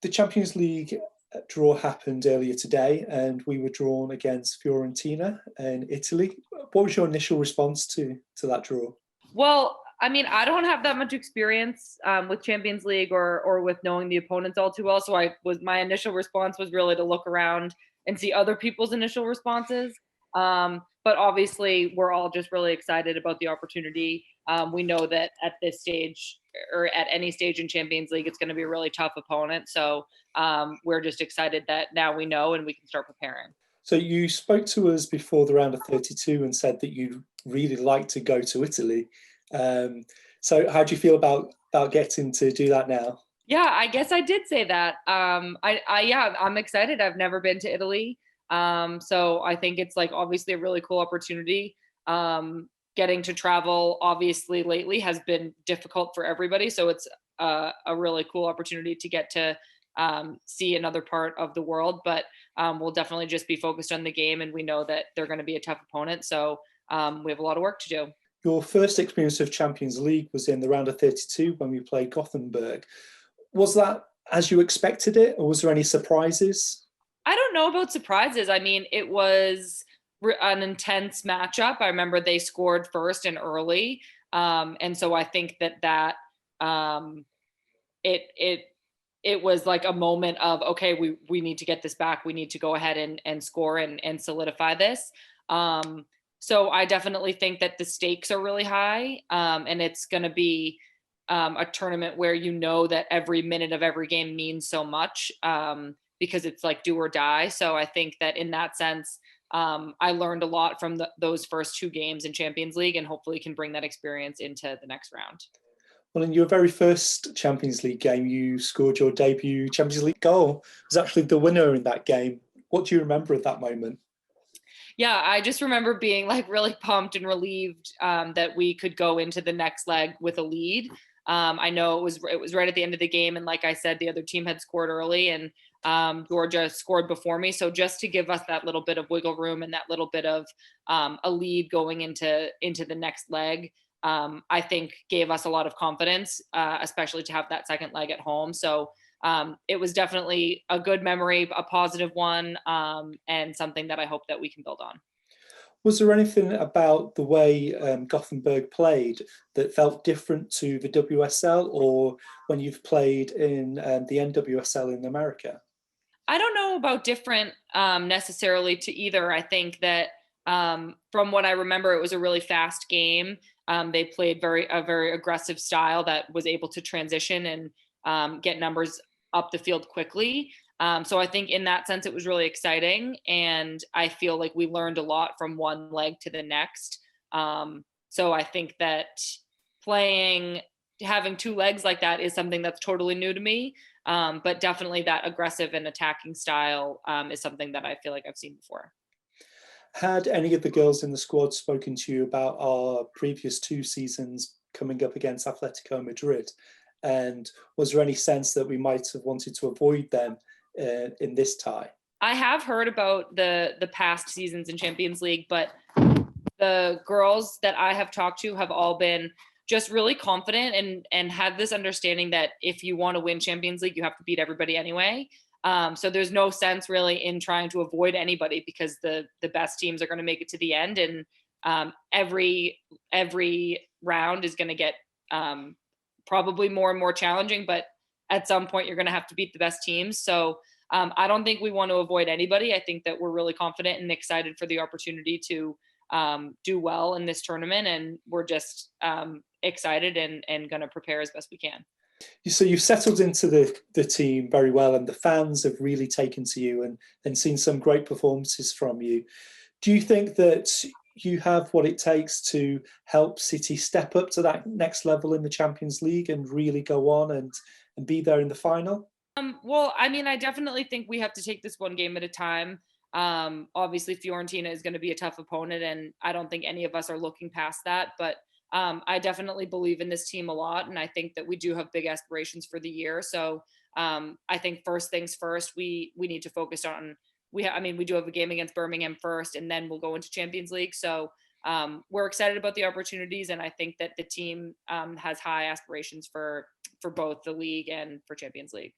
The Champions League draw happened earlier today, and we were drawn against Fiorentina in Italy. What was your initial response to that draw? Well, I mean, I don't have that much experience with Champions League or with knowing the opponents all too well. So my initial response was really to look around and see other people's initial responses. But obviously, we're all just really excited about the opportunity. We know that at this stage or at any stage in Champions League, it's going to be a really tough opponent. So we're just excited that now we know and we can start preparing. So you spoke to us before the round of 32 and said that you'd really like to go to Italy. So how do you feel about getting to do that now? Yeah, I guess I did say that. Yeah, I'm excited. I've never been to Italy. So I think it's like obviously a really cool opportunity. Getting to travel obviously lately has been difficult for everybody. So it's a really cool opportunity to get to see another part of the world. But we'll definitely just be focused on the game, and we know that they're going to be a tough opponent. So we have a lot of work to do. Your first experience of Champions League was in the round of 32 when we played Gothenburg. Was that as you expected it, or was there any surprises? I don't know about surprises. I mean, it was an intense matchup. I remember they scored first and early. And so I think that it was like a moment of, okay, we need to get this back. We need to go ahead and score and solidify this. So I definitely think that the stakes are really high, and it's going to be a tournament where you know that every minute of every game means so much, because it's like do or die. So I think that in that sense, I learned a lot from those first two games in Champions League, and hopefully can bring that experience into the next round. Well, in your very first Champions League game, you scored your debut Champions League goal. It was actually the winner in that game. What do you remember of that moment? Yeah, I just remember being like really pumped and relieved that we could go into the next leg with a lead. I know it was right at the end of the game, and like I said, the other team had scored early, and Georgia scored before me. So just to give us that little bit of wiggle room and that little bit of a lead going into the next leg, I think gave us a lot of confidence, especially to have that second leg at home. So it was definitely a good memory, a positive one, and something that I hope that we can build on. Was there anything about the way Gothenburg played that felt different to the WSL or when you've played in the NWSL in America? I don't know about different necessarily to either. I think that from what I remember, it was a really fast game. They played a very aggressive style that was able to transition and get numbers up the field quickly. So I think in that sense, it was really exciting. And I feel like we learned a lot from one leg to the next. So I think that having two legs like that is something that's totally new to me. But definitely that aggressive and attacking style is something that I feel like I've seen before. Had any of the girls in the squad spoken to you about our previous two seasons coming up against Atletico Madrid? And was there any sense that we might have wanted to avoid them in this tie? I have heard about the past seasons in Champions League, but the girls that I have talked to have all been just really confident and had this understanding that if you want to win Champions League, you have to beat everybody anyway. So there's no sense really in trying to avoid anybody because the best teams are going to make it to the end, and every round is going to get probably more and more challenging, but at some point you're going to have to beat the best teams. So I don't think we want to avoid anybody. I think that we're really confident and excited for the opportunity to do well in this tournament, and we're just excited and going to prepare as best we can. So you've settled into the team very well, and the fans have really taken to you and seen some great performances from you. Do you think that you have what it takes to help City step up to that next level in the Champions League and really go on and be there in the final? Well, I mean, I definitely think we have to take this one game at a time. Obviously, Fiorentina is going to be a tough opponent, and I don't think any of us are looking past that. But I definitely believe in this team a lot, and I think that we do have big aspirations for the year. So I think first things first, we need to focus on. We do have a game against Birmingham first, and then we'll go into Champions League. So we're excited about the opportunities, and I think that the team has high aspirations for both the league and for Champions League.